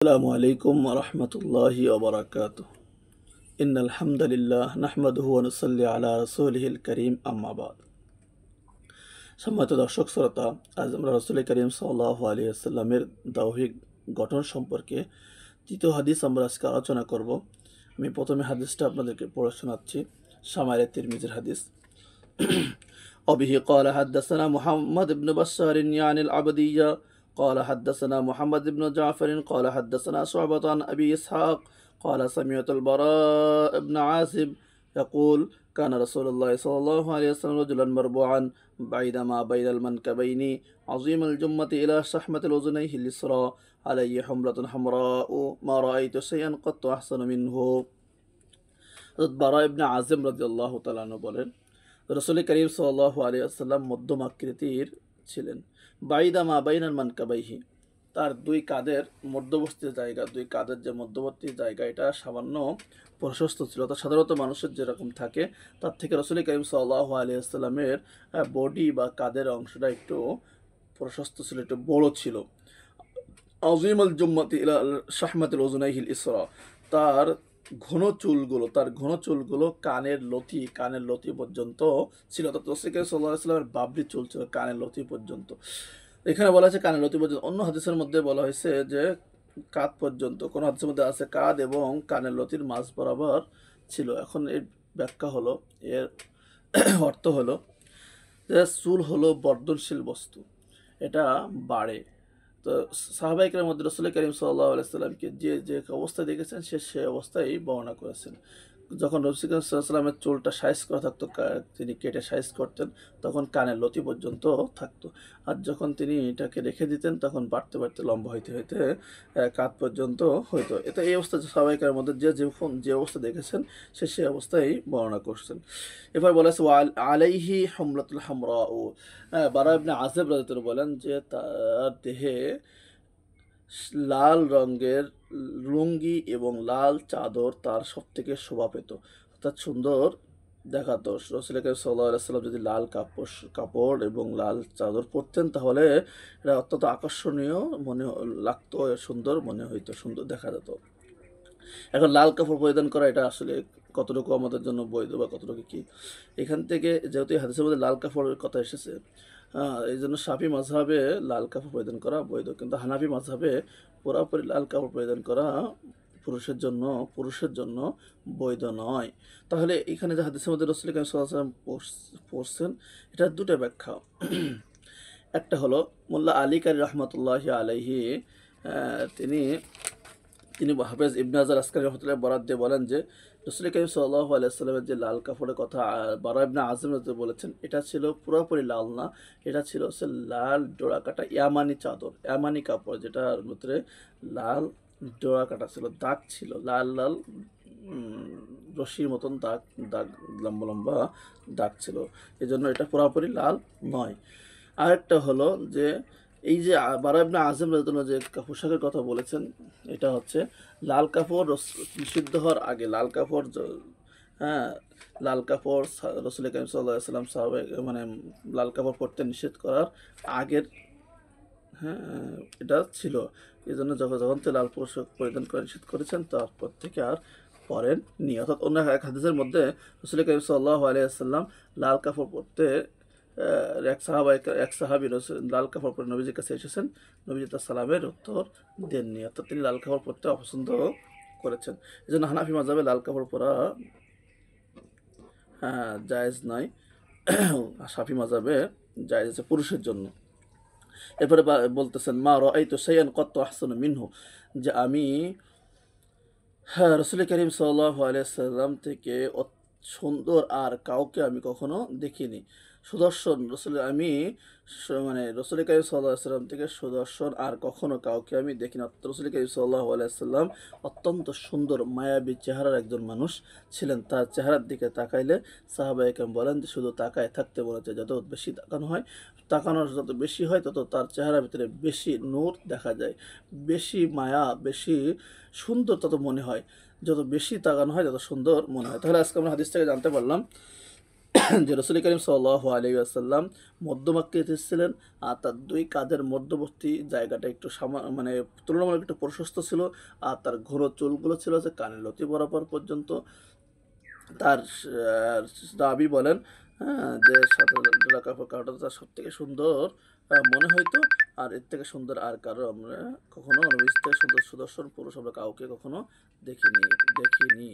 আসসালামু আলাইকুম ওয়া রাহমাতুল্লাহি ওয়া বারাকাতুহু। ইন্নাল হামদালিল্লাহ নাহমাদুহু ওয়া নুসাল্লি আলা রাসূলিহিল কারীম আম্মা বাদ। সম্মানিত দর্শক শ্রোতা, আজ আমরা রাসূল করিম সাল্লাল্লাহু আলাইহি ওয়াসাল্লামের দাওহিক গঠন সম্পর্কে তৃতীয় হাদিস আমরা আজকে আলোচনা করব। আমি প্রথমে হাদিসটা আপনাদেরকে পড়ে শোনাচ্ছি। শামাইলে তিরমিজির হাদিস। وبه قال حدثنا محمد بن بشار يعني العبدية قال حدثنا محمد بن جعفر قال حدثنا شعبة عن أبي إسحاق قال سمعت البراء بن عازب يقول كان رسول الله صلى الله عليه وسلم رجلا مربوعا بعيد ما بين المنكبين عظيم الجمة إلى شحمة الأذنيه اليسرى عليه حمرة حمراء ما رأيت شيئا قط أحسن منه. বারা ইবনে আজিম রাদিয়াল্লাহু তাআলা আনহু বলেন, রাসূল করিম সাল্লাল্লাহু আলাইহি ওয়াসাল্লাম মধ্যম আকৃতির ছিলেন। বাইদা মা বাইনাল মানকাবাইহি, তার দুই কাঁধের মধ্যবর্তী জায়গা, দুই কাঁধের যে মধ্যবর্তী জায়গা, এটা সামান্য প্রশস্ত ছিল। তা সাধারণত মানুষের যেরকম থাকে তার থেকে রাসূল করিম সাল্লাল্লাহু আলাইহি ওয়াসাল্লামের বডি বা কাঁধের অংশটা একটু প্রশস্ত ছিল, একটু বড় ছিল। আজিমুল জুম্মাতি ইলা শাহমাতিল উযুনাইহিল ইসরা, তার ঘন চুলগুলো কানের লতি পর্যন্ত ছিল। অর্থাৎ রাসূল করিম সাল্লাল্লাহু আলাইহি ওয়াসাল্লামের বাবরি চুল ছিল কানের লতি পর্যন্ত। এখানে বলা হয়েছে কানের লতি পর্যন্ত, অন্য হাদিসের মধ্যে বলা হয়েছে যে কাঁধ পর্যন্ত। কোন হাদিসের মধ্যে আছে কাঁধ এবং কানের লতির মাঝ বরাবর ছিল। এখন এর ব্যাখ্যা হলো, এর অর্থ হলো যে চুল হলো বর্ধনশীল বস্তু, এটা বাড়ে। তো সাহাবায়ে কেরামের মধ্যে রাসূল করিম সাল্লাল্লাহু আলাইহি ওয়াসাল্লামকে যে যে অবস্থায় দেখেছেন সে অবস্থায় বর্ণনা করেছেন। যখন রাসূল করিম সাল্লাল্লাহু আলাইহি ওয়াসাল্লামের চুলটা সাইজ করা থাকতো, তিনি কেটে সাইজ করতেন, তখন কানের লতি পর্যন্ত থাকতো। আর যখন তিনি এটাকে রেখে দিতেন তখন বাড়তে বাড়তে লম্বা হইতে হইতে কাঁধ পর্যন্ত হইতো। এটা এই অবস্থা সাহাবায়ে কেরামের মধ্যে যে অবস্থা দেখেছেন সে অবস্থায় বর্ণনা করছেন। এবার বলা আছে আলাইহি হুমরাতুল হামরা, ও বারা ইবনে আযিব রাদিয়াল্লাহু বলেন যে তার দেহে লাল রঙের লুঙ্গি এবং লাল চাদর তার সব থেকে শোভা পেত, অর্থাৎ সুন্দর দেখাতো। রাসূল করিম সাল্লাল্লাহু আলাইহি ওয়াসাল্লাম যদি লাল কাপড় এবং লাল চাদর পরতেন তাহলে এটা অত্যন্ত আকর্ষণীয় মনে লাগতো, সুন্দর মনে হইতো, সুন্দর দেখা যেত। এখন লাল কাপড় পরিধান করা এটা আসলে কতটুকু আমাদের জন্য বৈধ বা কতটুকু কি, এখান থেকে যেহেতু এই হাদিসের মধ্যে লাল কাপড়ের কথা এসেছে, এই জন্য শাফি মাযহাবে লাল কাপড় পরিধান করা বৈধ, কিন্তু হানাফি মাযহাবে পুরোপুরি লাল কাপড় পরিধান করা পুরুষের জন্য বৈধ নয়। তাহলে এখানে যে হাদিসের মধ্যে রাসূল করিম সাল্লাল্লাহু আলাইহি ওয়াসাল্লাম পড়ছেন, এটার দুটো ব্যাখ্যা। একটা হলো মোল্লা আলী কারি রহমতুল্লাহি আলাইহি, তিনি তিনি হাফেজ ইবনে হাজার আসকারী রহমতুল্লাহ বরাত দিয়ে বলেন যে রাসূল করিম সাল্লাল্লাহু আলাইহি ওয়াসাল্লামের যে লাল কাপড়ের কথা বারা ইবনে আযিম বলেছেন, এটা ছিল পুরোপুরি লাল না, এটা ছিল লাল ডোরাকাটা ইয়ামানি চাদর, ইয়ামানি কাপড়, যেটার ভিতরে লাল ডোরাকাটা ছিল, দাগ ছিল, লাল লাল রশির মতন দাগ দাগ লম্বা লম্বা দাগ ছিল, এজন্য এটা পুরোপুরি লাল নয়। আরেকটা হলো যে এই যে বারা ইবনে আযিম রাদিয়াল্লাহু যে পোশাকের কথা বলেছেন, এটা হচ্ছে লাল কাপড় নিষিদ্ধ হওয়ার আগে, হ্যাঁ লাল কাপড় রাসূল করিম সাল্লাল্লাহু আলাইহি ওয়াসাল্লাম মানে লাল কাপড় পরতে নিষেধ করার আগের, হ্যাঁ এটা ছিল। এই জন্য যখন থেকে লাল পোশাক পরিধান করে নিষেধ করেছেন তারপর থেকে আর পরেন নি। অর্থাৎ অন্য এক হাদিসের মধ্যে রাসূল করিম সাল্লাল্লাহু আলাইহি ওয়াসাল্লাম লাল কাপড় পরতে এক সাহাবী লাল কাপড় পরে নবীজির কাছে এসেছেন, নবীজি তার সালামের উত্তর দেননি, অর্থাৎ তিনি লাল কাপড় পরতে অপছন্দ করেছেন। এই জন্য হানাফি মাযহাবে লাল কাপড় পরা জায়েজ নয়, শাফি মাযহাবে জায়েজ আছে পুরুষের জন্য। এরপরে বলতেছেন মা রাআইতু শাইআন কত আহসানু মিনহু, যে আমি রাসূল করিম সাল্লাল্লাহু আলাইহি ওয়াসাল্লাম থেকে সুন্দর আর কাউকে আমি কখনো দেখিনি। সুদর্শন রাসূল করিম সাল্লাল্লাহু আলাইহি ওয়াসাল্লাম থেকে সুদর্শন আর কখনো কাউকে আমি দেখিনি। রাসূল করিম সাল্লাল্লাহু আলাইহি ওয়াসাল্লাম অত্যন্ত সুন্দর মায়াবী চেহারার একজন মানুষ ছিলেন। তার চেহারার দিকে তাকাইলে সাহাবায়ে কেরাম বলেন যে শুধু তাকায় থাকতে মনে চায়। যত বেশি তাকানোর যত বেশি হয় তত তার চেহারার ভিতরে বেশি নূর দেখা যায়, বেশি মায়া, বেশি সুন্দর তত মনে হয়। যত বেশি তাকানো হয় তত সুন্দর মনে হয়। তাহলে আজকে আমরা হাদিস থেকে জানতে পারলাম যে রসুল করিম সাল্লাল্লাহু আলাইহি ওয়াসাল্লাম মধ্যম আকৃতির ছিলেন, আর তার দুই কাঁধের মধ্যবর্তী জায়গাটা একটু মানে তুলনামূলক একটু প্রশস্ত ছিল, আর তার ঘোর চুলগুলো ছিল যে কানের লতি বরাবর পর্যন্ত। তার দাবি বলেন, হ্যাঁ, যে সাদা কাপড়টা তার সব থেকে সুন্দর মনে হইতো, আর এর থেকে সুন্দর আর কারো আমরা কখনো নবীর থেকে সুন্দর সুদর্শন পুরুষ আমরা কাউকে কখনো দেখিনি দেখিনি।